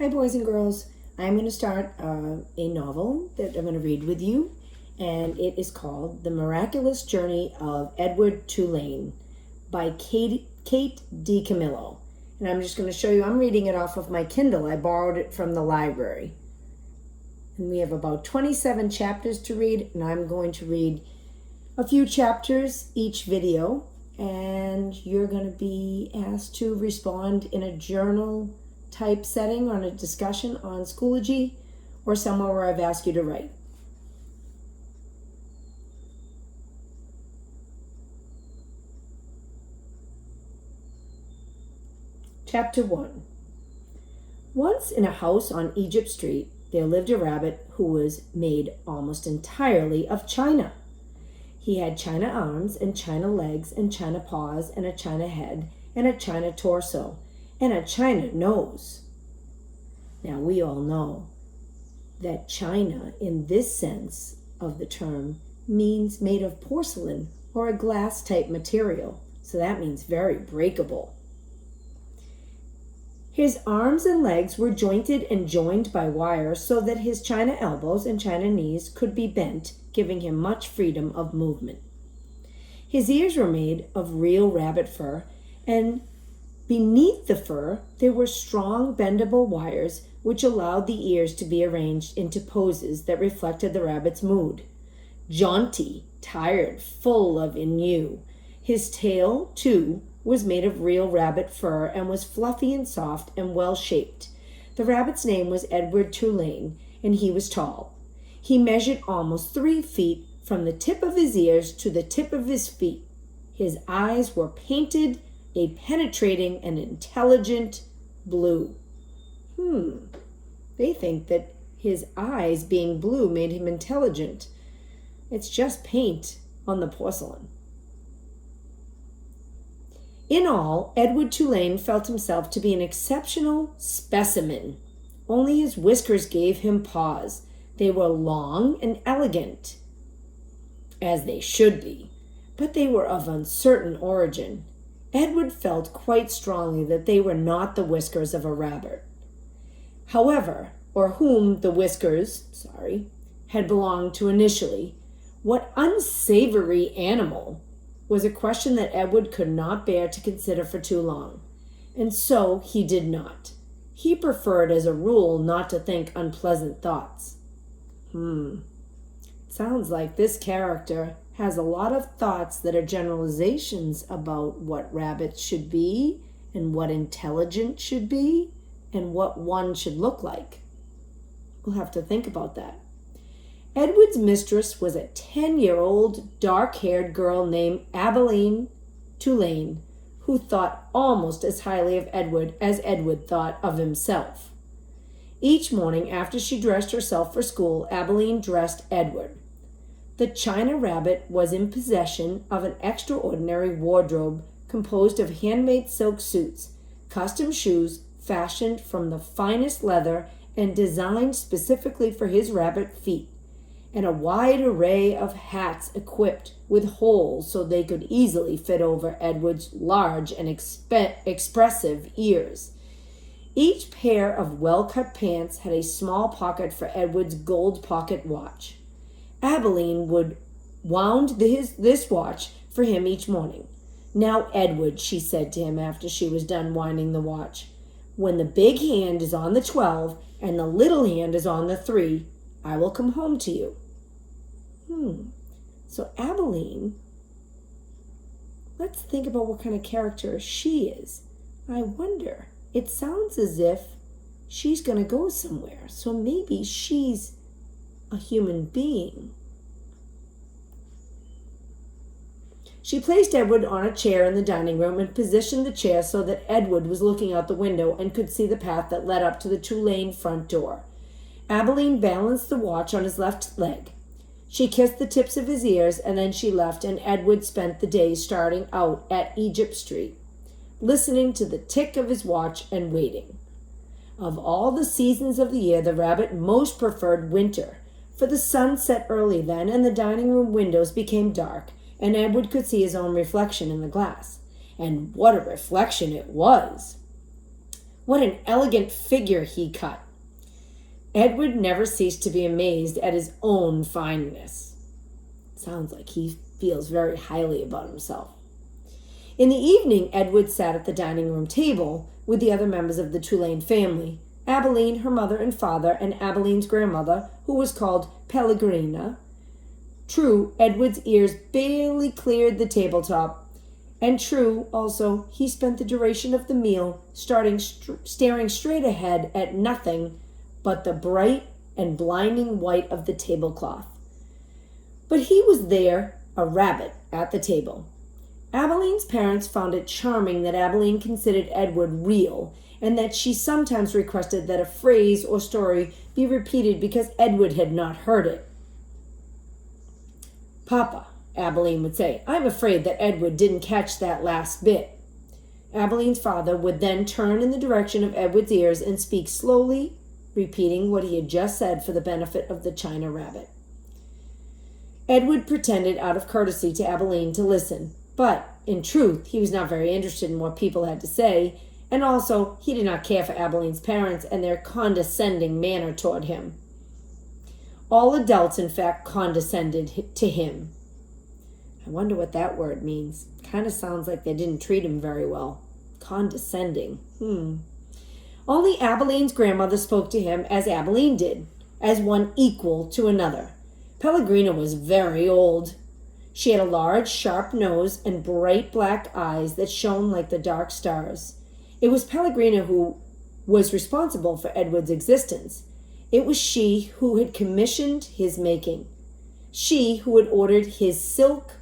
Hi, boys and girls. I'm going to start a novel that I'm going to read with you, and it is called The Miraculous Journey of Edward Tulane by Kate DiCamillo. And I'm just going to show you, I'm reading it off of my Kindle. I borrowed it from the library. And we have about 27 chapters to read, and I'm going to read a few chapters each video, and you're going to be asked to respond in a journal type setting on a discussion on Schoology or somewhere where I've asked you to write. Chapter 1. Once in a house on Egypt Street, there lived a rabbit who was made almost entirely of china. He had china arms and china legs and china paws and a china head and a china torso and a china nose. Now we all know that china in this sense of the term means made of porcelain or a glass type material, so that means very breakable. His arms and legs were jointed and joined by wire so that his china elbows and china knees could be bent, giving him much freedom of movement. His ears were made of real rabbit fur, and beneath the fur there were strong bendable wires which allowed the ears to be arranged into poses that reflected the rabbit's mood. Jaunty, tired, full of ennui. His tail, too, was made of real rabbit fur and was fluffy and soft and well-shaped. The rabbit's name was Edward Tulane, and he was tall. He measured almost 3 feet from the tip of his ears to the tip of his feet. His eyes were painted a penetrating and intelligent blue. They think that his eyes being blue made him intelligent. It's just paint on the porcelain. In all, Edward Tulane felt himself to be an exceptional specimen. Only his whiskers gave him pause. They were long and elegant, as they should be, but they were of uncertain origin. Edward felt quite strongly that they were not the whiskers of a rabbit. However, or whom the whiskers, had belonged to initially. What unsavory animal was a question that Edward could not bear to consider for too long, and so he did not. He preferred, as a rule, not to think unpleasant thoughts. Sounds like this character has a lot of thoughts that are generalizations about what rabbits should be and what intelligence should be and what one should look like. We'll have to think about that. Edward's mistress was a 10-year-old dark-haired girl named Abilene Tulane, who thought almost as highly of Edward as Edward thought of himself. Each morning after she dressed herself for school, Abilene dressed Edward. The china rabbit was in possession of an extraordinary wardrobe composed of handmade silk suits, custom shoes fashioned from the finest leather and designed specifically for his rabbit feet, and a wide array of hats equipped with holes so they could easily fit over Edward's large and expressive ears. Each pair of well-cut pants had a small pocket for Edward's gold pocket watch. Abilene would wound this watch for him each morning. "Now, Edward," she said to him after she was done winding the watch, "when the big hand is on the 12 and the little hand is on the 3, I will come home to you." So Abilene, let's think about what kind of character she is. I wonder, it sounds as if she's going to go somewhere. So maybe she's a human being. She placed Edward on a chair in the dining room and positioned the chair so that Edward was looking out the window and could see the path that led up to the Tulane front door. Abilene balanced the watch on his left leg. She kissed the tips of his ears, and then she left, and Edward spent the day starting out at Egypt Street, listening to the tick of his watch and waiting. Of all the seasons of the year, the rabbit most preferred winter, for the sun set early then, and the dining room windows became dark, and Edward could see his own reflection in the glass. And what a reflection it was! What an elegant figure he cut. Edward never ceased to be amazed at his own fineness. Sounds like he feels very highly about himself. In the evening, Edward sat at the dining room table with the other members of the Tulane family, Abilene, her mother and father, and Abilene's grandmother, who was called Pellegrina. True, Edward's ears barely cleared the tabletop, and true, also, he spent the duration of the meal staring straight ahead at nothing but the bright and blinding white of the tablecloth. But he was there, a rabbit, at the table. Abilene's parents found it charming that Abilene considered Edward real, and that she sometimes requested that a phrase or story be repeated because Edward had not heard it. "Papa," Abilene would say, "I'm afraid that Edward didn't catch that last bit." Abilene's father would then turn in the direction of Edward's ears and speak slowly, repeating what he had just said for the benefit of the china rabbit. Edward pretended out of courtesy to Abilene to listen, but in truth he was not very interested in what people had to say, and also he did not care for Abilene's parents and their condescending manner toward him. All adults, in fact, condescended to him. I wonder what that word means. Kind of sounds like they didn't treat him very well. Condescending. Only Abilene's grandmother spoke to him as Abilene did, as one equal to another. Pellegrina was very old. She had a large, sharp nose and bright black eyes that shone like the dark stars. It was Pellegrina who was responsible for Edward's existence. It was she who had commissioned his making. She who had ordered his silk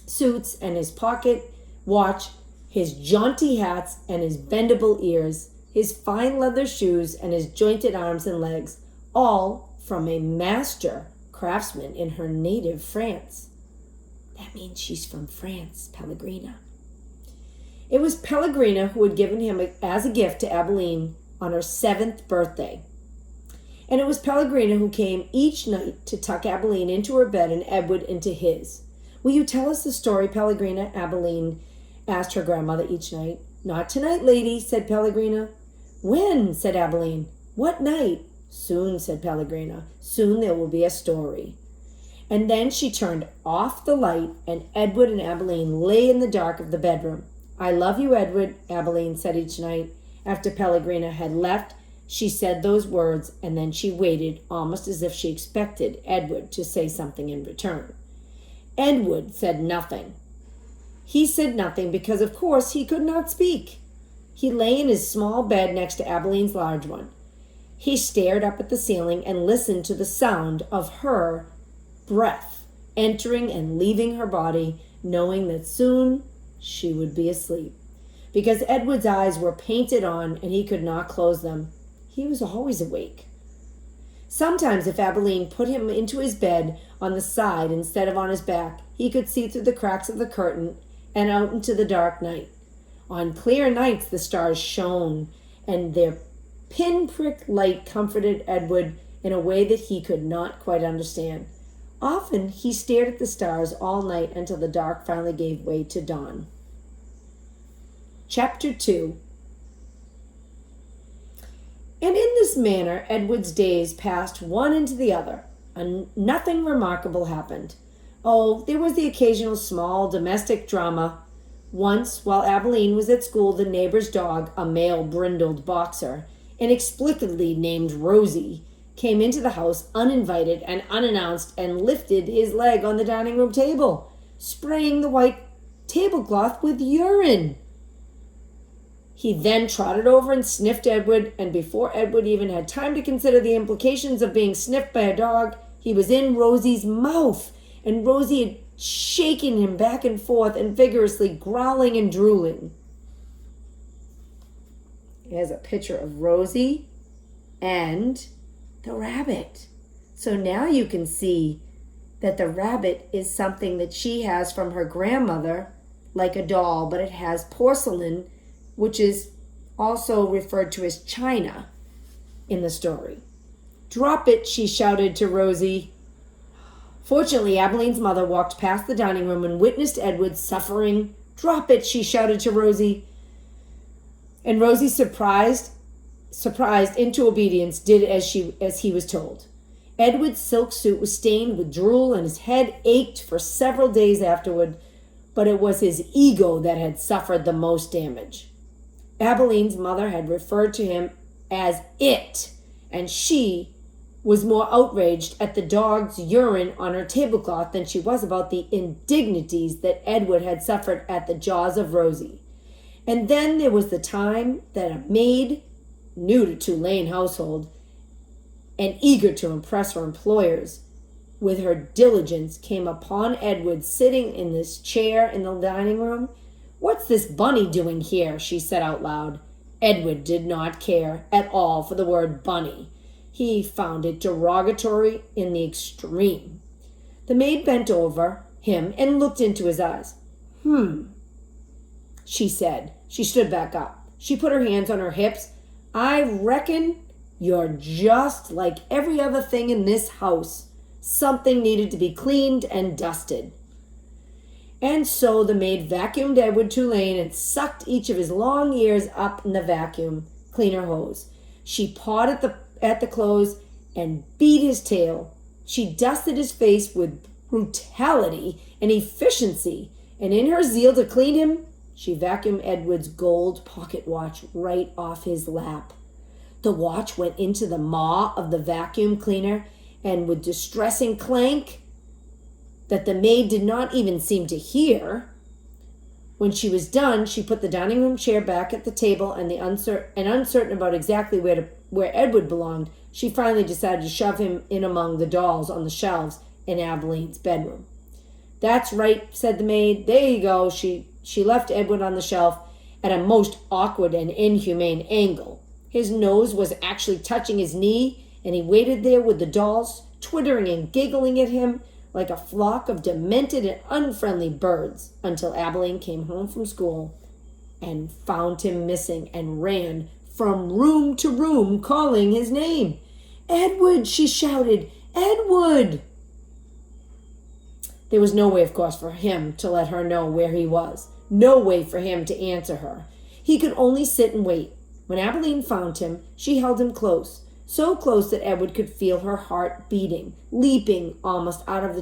suits and his pocket watch, his jaunty hats and his bendable ears, his fine leather shoes and his jointed arms and legs, all from a master craftsman in her native France. That means she's from France, Pellegrina. It was Pellegrina who had given him as a gift to Abilene on her 7th birthday. And it was Pellegrina who came each night to tuck Abilene into her bed and Edward into his. "Will you tell us the story, Pellegrina?" Abilene asked her grandmother each night. "Not tonight, lady," said Pellegrina. "When?" said Abilene. "What night?" "Soon," said Pellegrina. "Soon there will be a story." And then she turned off the light, and Edward and Abilene lay in the dark of the bedroom. "I love you, Edward," Abilene said each night. After Pellegrina had left, she said those words, and then she waited, almost as if she expected Edward to say something in return. Edward said nothing. He said nothing because, of course, he could not speak. He lay in his small bed next to Abilene's large one. He stared up at the ceiling and listened to the sound of her breath entering and leaving her body, knowing that soon she would be asleep. Because Edward's eyes were painted on and he could not close them, he was always awake. Sometimes if Abilene put him into his bed on the side instead of on his back, he could see through the cracks of the curtain and out into the dark night. On clear nights the stars shone, and their pinprick light comforted Edward in a way that he could not quite understand. Often he stared at the stars all night until the dark finally gave way to dawn. Chapter 2. And in this manner Edward's days passed one into the other, and nothing remarkable happened. Oh, there was the occasional small domestic drama. Once, while Abilene was at school, the neighbor's dog, a male brindled boxer, inexplicably named Rosie, came into the house uninvited and unannounced and lifted his leg on the dining room table, spraying the white tablecloth with urine. He then trotted over and sniffed Edward, and before Edward even had time to consider the implications of being sniffed by a dog, he was in Rosie's mouth, and Rosie had shaken him back and forth and vigorously growling and drooling. Here's a picture of Rosie and the rabbit. So now you can see that the rabbit is something that she has from her grandmother, like a doll, but it has porcelain, which is also referred to as china in the story. "Drop it," she shouted to Rosie. Fortunately, Abilene's mother walked past the dining room and witnessed Edward suffering. "Drop it," she shouted to Rosie. And Rosie, surprised into obedience, did as he was told. Edward's silk suit was stained with drool, and his head ached for several days afterward, but it was his ego that had suffered the most damage. Abeline's mother had referred to him as it, and she was more outraged at the dog's urine on her tablecloth than she was about the indignities that Edward had suffered at the jaws of Rosie. And then there was the time that a maid, new to Tulane household, and eager to impress her employers with her diligence, came upon Edward sitting in this chair in the dining room. "What's this bunny doing here?" she said out loud. Edward did not care at all for the word bunny. He found it derogatory in the extreme. The maid bent over him and looked into his eyes. She said. She stood back up. She put her hands on her hips. "I reckon you're just like every other thing in this house. Something needed to be cleaned and dusted." And so the maid vacuumed Edward Tulane and sucked each of his long ears up in the vacuum cleaner hose. She pawed at the clothes and beat his tail. She dusted his face with brutality and efficiency, and in her zeal to clean him, she vacuumed Edward's gold pocket watch right off his lap. The watch went into the maw of the vacuum cleaner, and with distressing clank that the maid did not even seem to hear, when she was done, she put the dining room chair back at the table, and uncertain about exactly where Edward belonged, she finally decided to shove him in among the dolls on the shelves in Abeline's bedroom. "That's right," said the maid. "There you go." She left Edward on the shelf at a most awkward and inhumane angle. His nose was actually touching his knee, and he waited there with the dolls, twittering and giggling at him like a flock of demented and unfriendly birds, until Abeline came home from school and found him missing and ran from room to room calling his name. "Edward!" she shouted. "Edward!" There was no way, of course, for him to let her know where he was. No way for him to answer her. He could only sit and wait. When Abeline found him, she held him close, so close that Edward could feel her heart beating, leaping almost out of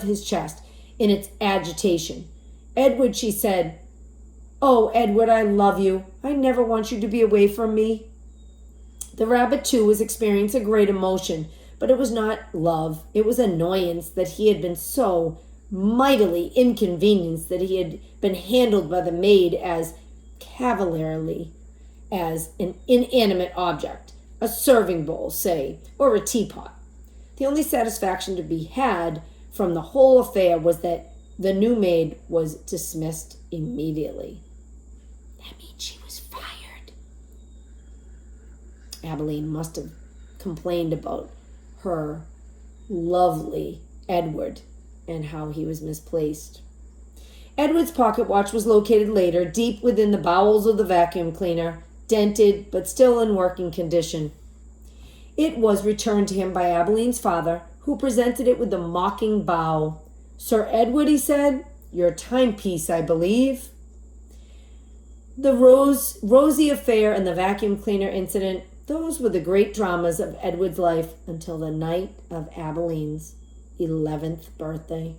his chest in its agitation. "Edward," she said. "Oh, Edward, I love you. I never want you to be away from me." The rabbit, too, was experiencing a great emotion, but it was not love. It was annoyance that he had been so mightily inconvenienced that he had been handled by the maid as cavalierly as an inanimate object, a serving bowl, say, or a teapot. The only satisfaction to be had from the whole affair was that the new maid was dismissed immediately. That means she was fired. Abeline must have complained about her lovely Edward and how he was misplaced. Edward's pocket watch was located later, deep within the bowels of the vacuum cleaner, dented but still in working condition. It was returned to him by Abeline's father, who presented it with a mocking bow. "Sir Edward," he said, "your timepiece, I believe." The Rosie affair and the vacuum cleaner incident, those were the great dramas of Edward's life until the night of Abeline's 11th birthday,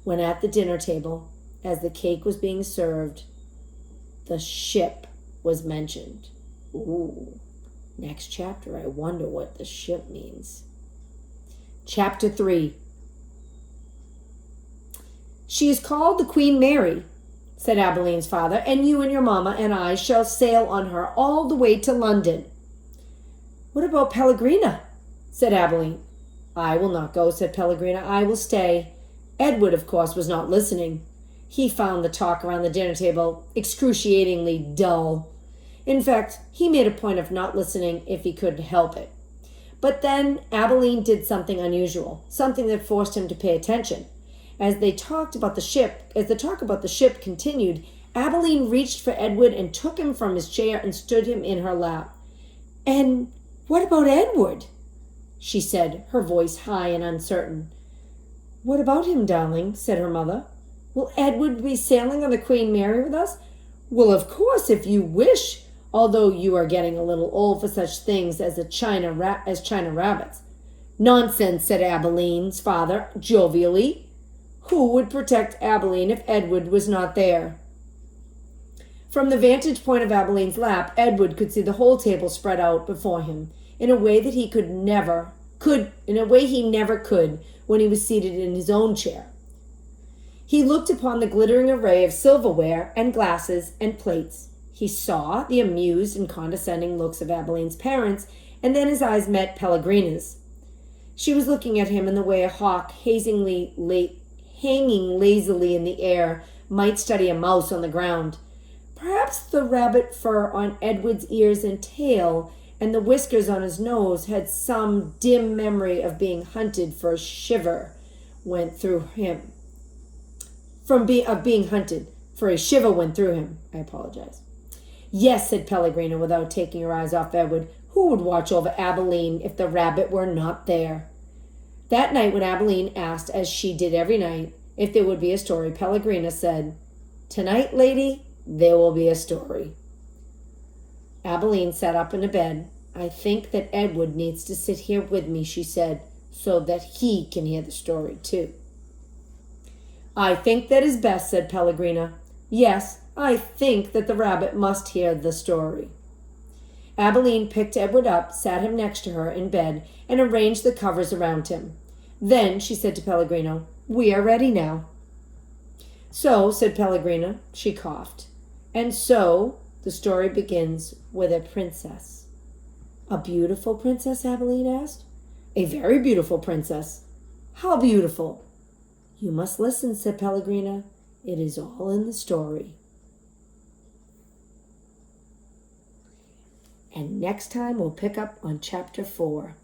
when at the dinner table, as the cake was being served, the ship was mentioned. Ooh, next chapter, I wonder what the ship means. Chapter 3. "She is called the Queen Mary," said Abeline's father, "and you and your mamma and I shall sail on her all the way to London." "What about Pellegrina?" said Abeline. "I will not go," said Pellegrina. "I will stay." Edward, of course, was not listening. He found the talk around the dinner table excruciatingly dull. In fact, he made a point of not listening if he could help it. But then Abeline did something unusual, something that forced him to pay attention. As the talk about the ship continued, Abeline reached for Edward and took him from his chair and stood him in her lap. "And what about Edward?" she said, her voice high and uncertain. "What about him, darling?" said her mother. "Will Edward be sailing on the Queen Mary with us?" "Well, of course, if you wish," although you are getting a little old for such things as China rabbits." "Nonsense," said Abeline's father jovially. Who would protect Abeline if Edward was not there? From the vantage point of Abeline's lap, Edward could see the whole table spread out before him in a way that he never could when he was seated in his own chair. He looked upon the glittering array of silverware and glasses and plates. He saw the amused and condescending looks of Abeline's parents, and then his eyes met Pellegrina's. She was looking at him in the way a hawk hanging lazily in the air might study a mouse on the ground. Perhaps the rabbit fur on Edward's ears and tail and the whiskers on his nose had some dim memory of being hunted for a shiver went through him. Being hunted, for a shiver went through him. I apologize. "Yes," said Pellegrina, without taking her eyes off Edward. "Who would watch over Abeline if the rabbit were not there?" That night when Abeline asked, as she did every night, if there would be a story, Pellegrina said, "Tonight, lady, there will be a story." Abeline sat up in the bed. "I think that Edward needs to sit here with me," she said, "so that he can hear the story too." "I think that is best," said Pellegrina. "Yes, I think that the rabbit must hear the story." Abeline picked Edward up, sat him next to her in bed, and arranged the covers around him. Then she said to Pellegrina, "We are ready now." "So," said Pellegrina, she coughed, "and so the story begins with a princess." "A beautiful princess?" Abeline asked. "A very beautiful princess." "How beautiful?" "You must listen," said Pellegrina. "It is all in the story." And next time we'll pick up on chapter 4.